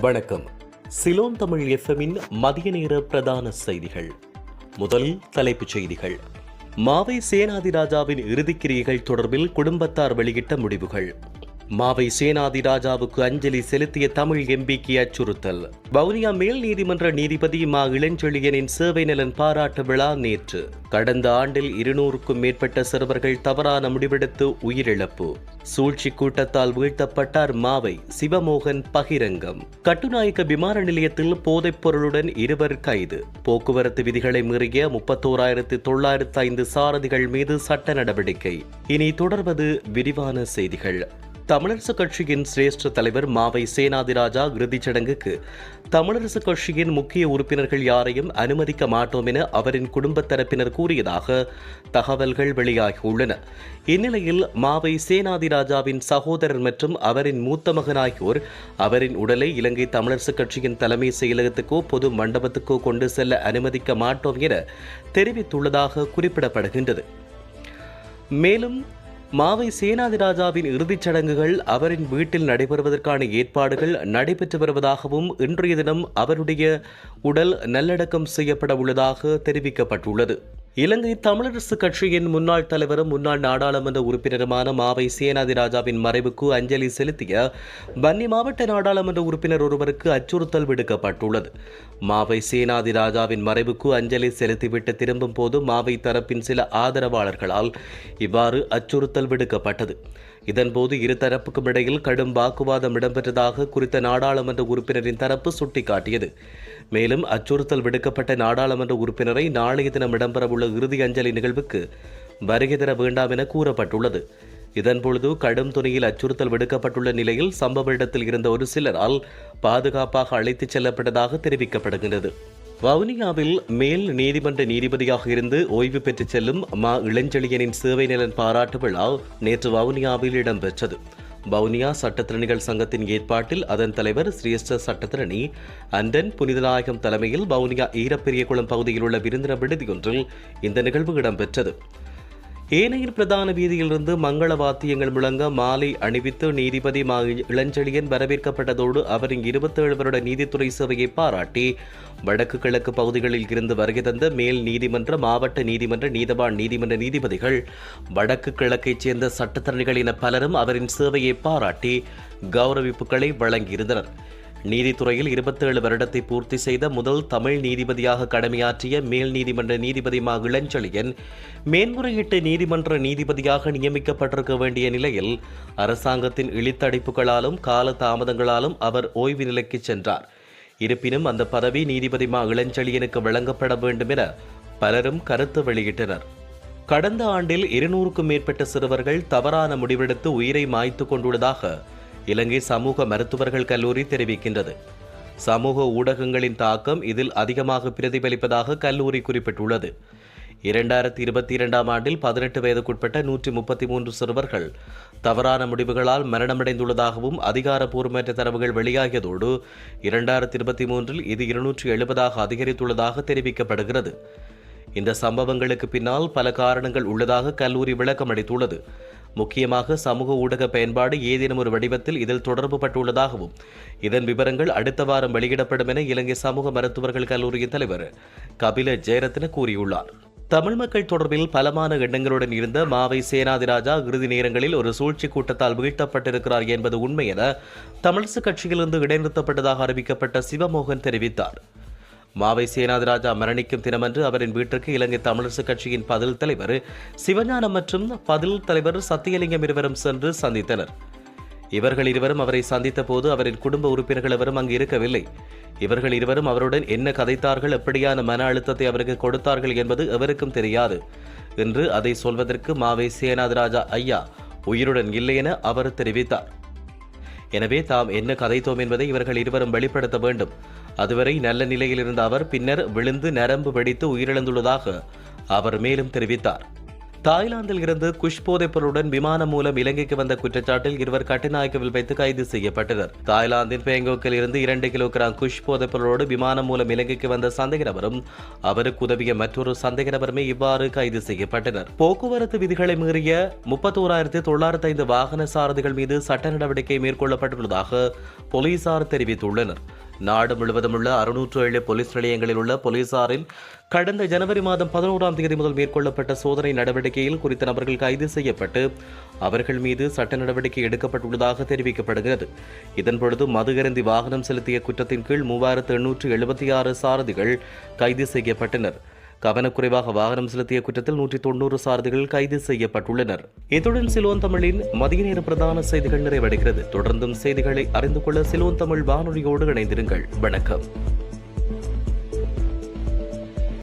வணக்கம். சிலோன் தமிழ் எஃப்எம்மின் மதிய நேர பிரதான செய்திகள். முதல் தலைப்புச் செய்திகள். மாவை சேனாதிராஜாவின் இறுதிக்கிரியைகள் தொடர்பில் குடும்பத்தார் வெளியிட்ட முடிவுகள். மாவை சேனாதிராஜாவுக்கு அஞ்சலி செலுத்திய தமிழ் எம்பிக்கு அச்சுறுத்தல். வவுனியா மேல் நீதிமன்ற நீதிபதி மா இளஞ்செழியனின் சேவை நலன் பாராட்டு விழா நேற்று. கடந்த ஆண்டில் 200க்கும் மேற்பட்ட சிறுவர்கள் தவறான முடிவெடுத்து உயிரிழப்பு. சூழ்ச்சி கூட்டத்தால் வீழ்த்தப்பட்டார் மாவை. சிவமோகன் பகிரங்கம். கட்டுநாயக்க விமான நிலையத்தில் போதைப் பொருளுடன் 2 கைது. போக்குவரத்து விதிகளை மீறிய 31,905 சாரதிகள் மீது சட்ட நடவடிக்கை. இனி தொடர்வது விரிவான செய்திகள். தமிழரசுக் கட்சியின் சிரேஷ்ட தலைவர் மாவை சேனாதிராஜா இறுதிச் சடங்குக்கு தமிழரசுக் கட்சியின் முக்கிய உறுப்பினர்கள் யாரையும் அனுமதிக்க மாட்டோம் என அவரின் குடும்பத் தரப்பினர் கூறியதாக தகவல்கள் வெளியாகியுள்ளன. இந்நிலையில் மாவை சேனாதிராஜாவின் சகோதரர் மற்றும் அவரின் மூத்த மகன் ஆகியோர் அவரின் உடலை இலங்கை தமிழரசுக் கட்சியின் தலைமை செயலகத்துக்கோ பொது மண்டபத்துக்கோ கொண்டு செல்ல அனுமதிக்க மாட்டோம் என தெரிவித்துள்ளதாக குறிப்பிடப்படுகின்றது. மேலும் மாவை சேனாதிராஜாவின் இறுதிச் சடங்குகள் அவரின் வீட்டில் நடைபெறுவதற்கான ஏற்பாடுகள் நடைபெற்று வருவதாகவும் இன்றைய தினம் அவருடைய உடல் நல்லடக்கம் செய்யப்பட உள்ளதாக தெரிவிக்கப்பட்டுள்ளது. இலங்கை தமிழரசுக் கட்சியின் முன்னாள் தலைவரும் முன்னாள் நாடாளுமன்ற உறுப்பினருமான மாவை சேனாதிராஜாவின் மறைவுக்கு அஞ்சலி செலுத்திய வன்னி மாவட்ட நாடாளுமன்ற உறுப்பினர் ஒருவருக்கு அச்சுறுத்தல் விடுக்கப்பட்டுள்ளது. மாவை சேனாதிராஜாவின் மறைவுக்கு அஞ்சலி செலுத்திவிட்டு திரும்பும் போது மாவை தரப்பின் சில ஆதரவாளர்களால் இவ்வாறு அச்சுறுத்தல் விடுக்கப்பட்டது. இதன்போது இருதரப்புக்கும் இடையில் கடும் வாக்குவாதம் இடம்பெற்றதாக குறித்த நாடாளுமன்ற உறுப்பினரின் தரப்பு சுட்டிக்காட்டியது. மேலும் அச்சுறுத்தல் விடுக்கப்பட்ட நாடாளுமன்ற உறுப்பினரை நாளைய தினம் இடம்பெறவுள்ள இறுதி அஞ்சலி நிகழ்வுக்கு வருகை தர வேண்டாம் என கூறப்பட்டுள்ளது. இதன்பொழுது கடும் துணியில் அச்சுறுத்தல் விடுக்கப்பட்டுள்ள நிலையில் சம்பவ இடத்தில் இருந்த ஒரு சிலரால் பாதுகாப்பாக அழைத்துச் செல்லப்பட்டதாக தெரிவிக்கப்படுகிறது. வவுனியாவில் மேல் நீதிமன்ற நீதிபதியாக இருந்து ஓய்வு பெற்றுச் செல்லும் மா இளஞ்செழியனின் சேவை நலன் பாராட்டு விழா நேற்று வவுனியாவில் இடம்பெற்றது. வவுனியா சட்டத்திறனிகள் சங்கத்தின் ஏற்பாட்டில் அதன் தலைவர் சிரேஷ்ட சட்டத்திரணி அண்டன் புனிதநாயகம் தலைமையில் வவுனியா ஈரப்பெரியகுளம் பகுதியில் உள்ள விருந்தினர் விடுதியொன்றில் இந்த நிகழ்வு இடம்பெற்றது. ஏனையின் பிரதான வீதியிலிருந்து மங்கள வாத்தியங்கள் முழங்க மாலை அணிவித்து நீதிபதி மா இளஞ்செழியன் வரவேற்கப்பட்டதோடு அவரின் 27 வருட நீதித்துறை சேவையை பாராட்டி வடக்கு கிழக்கு பகுதிகளில் இருந்து வருகை தந்த மேல் நீதிமன்ற மாவட்ட நீதிமன்ற நீதவான் நீதிமன்ற நீதிபதிகள் வடக்கு கிழக்கைச் சேர்ந்த சட்டத்தரணிகள் என பலரும் அவரின் சேவையை பாராட்டி கௌரவிப்புகளை வழங்கியிருந்தனர். நீதித்துறையில் 27 வருடத்தை பூர்த்தி செய்த முதல் தமிழ் நீதிபதியாக கடமையாற்றிய மேல் நீதிமன்ற நீதிபதி மா இளஞ்செழியன் மேன்முறையீட்டு நீதிமன்ற நீதிபதியாக நியமிக்கப்பட்டிருக்க வேண்டிய நிலையில் அரசாங்கத்தின் இழித்தடிப்புகளாலும் கால தாமதங்களாலும் அவர் ஓய்வு நிலைக்கு சென்றார். இருப்பினும் அந்த பதவி நீதிபதி மா இளஞ்செழியனுக்கு வழங்கப்பட வேண்டும் என பலரும் கருத்து வெளியிட்டனர். கடந்த ஆண்டில் 200க்கும் மேற்பட்ட சிறுவர்கள் தவறான முடிவெடுத்து உயிரை மாய்த்து கொண்டுள்ளதாக இலங்கை சமூக மருத்துவர்கள் கல்லூரி தெரிவிக்கின்றது. சமூக ஊடகங்களின் தாக்கம் இதில் அதிகமாக பிரதிபலிப்பதாக கல்லூரி குறிப்பிட்டுள்ளது. 2022ஆம் ஆண்டில் 18 வயதுக்குட்பட்ட 133 சிறுவர்கள் தவறான முடிவுகளால் மரணமடைந்துள்ளதாகவும் அதிகாரப்பூர்வமற்ற தரவுகள் வெளியாகியதோடு 2023இல் இது 270ஆக அதிகரித்துள்ளதாக தெரிவிக்கப்படுகிறது. இந்த சம்பவங்களுக்கு பின்னால் பல காரணங்கள் உள்ளதாக கல்லூரி விளக்கம் அளித்துள்ளது. முக்கியமாக சமூக ஊடக பயன்பாடு ஏதேனும் ஒரு வடிவத்தில் இதில் தொடர்பு பட்டுள்ளதாகவும் இதன் விவரங்கள் அடுத்த வாரம் வெளியிடப்படும் என இலங்கை சமூக மருத்துவர்கள் கல்லூரியின் தலைவர் கபில ஜெயரத்ன கூறியுள்ளார். தமிழ் மக்கள் தொடர்பில் பலமான எண்ணங்களுடன் இருந்த மாவை சேனாதிராஜா இறுதி நேரங்களில் ஒரு சூழ்ச்சி கூட்டத்தால் வீழ்த்தப்பட்டிருக்கிறார் என்பது உண்மை என தமிழரசுக் கட்சியிலிருந்து இடைநிறுத்தப்பட்டதாக அறிவிக்கப்பட்ட சிவமோகன் தெரிவித்தார். மாவை சேனாதிராஜா மரணிக்கும் தினமன்று அவரின் வீட்டிற்கு இலங்கை தமிழரசுக் கட்சியின் பதில் தலைவர் சிவஞானம் மற்றும் பதில் தலைவர் சத்தியலிங்கம் இருவரும் சென்று சந்தித்தனர். இவர்கள் இருவரும் அவரை சந்தித்த போது அவரின் குடும்ப உறுப்பினர்கள் எவரும் அங்கு இருக்கவில்லை. இவர்கள் இருவரும் அவருடன் என்ன கதைத்தார்கள், எப்படியான மன அழுத்தத்தை அவருக்கு கொடுத்தார்கள் என்பது எவருக்கும் தெரியாது என்று அதை சொல்வதற்கு மாவை சேனாதிராஜா ஐயா உயிருடன் இல்லை என அவர் தெரிவித்தார். எனவே தாம் என்ன கதைத்தோம் என்பதை இவர்கள் இருவரும் வெளிப்படுத்த வேண்டும். அதுவரை நல்ல நிலையில் இருந்த அவர் பின்னர் விழுந்து நரம்பு வெடித்து உயிரிழந்துள்ளதாக அவர் மேலும் தெரிவித்தார். தாய்லாந்தில் இருந்து குஷ் போதைப் பொருளுடன் விமானம் மூலம் இலங்கைக்கு வந்த குற்றச்சாட்டில் இருவர் கட்டுநாயக்கவில் வைத்து கைது செய்யப்பட்டனர். தாய்லாந்தின் பேங்கோக்கில் இருந்து 2 கிலோகிராம் குஷ் போதைப் பொருளோடு விமானம் மூலம் இலங்கைக்கு வந்த சந்தேக நபரும் அவருக்கு உதவிய மற்றொரு சந்தேக நபருமே இவ்வாறு கைது செய்யப்பட்டனர். போக்குவரத்து விதிகளை மீறிய 31,905 வாகன சாரதிகள் மீது சட்ட நடவடிக்கை மேற்கொள்ளப்பட்டுள்ளதாக போலீசார் தெரிவித்துள்ளனர். நாடு முழுவதும் உள்ள 607 போலீஸ் நிலையங்களில் உள்ள போலீசாரின் கடந்த ஜனவரி மாதம் 11ஆம் தேதி முதல் மேற்கொள்ளப்பட்ட சோதனை நடவடிக்கையில் குறித்த நபர்கள் கைது செய்யப்பட்டு அவர்கள் மீது சட்ட நடவடிக்கை எடுக்கப்பட்டுள்ளதாக தெரிவிக்கப்படுகிறது. இதன்பொழுது மது அருந்தி வாகனம் செலுத்திய குற்றத்தின் கீழ் 3876 சாரதிகள் கைது செய்யப்பட்டனர். கவனக்குறைவாக வாகனம் செலுத்திய குற்றத்தில் 190 சாரதிகள் கைது செய்யப்பட்டுள்ளனர். இத்துடன் சிலோன் தமிழின் மதிய நேர பிரதான செய்திகள் நிறைவடைகிறது. தொடர்ந்தும் செய்திகளை அறிந்து கொள்ள சிலோன் தமிழ் வானொலியோடு இணைந்திருங்கள். வணக்கம்.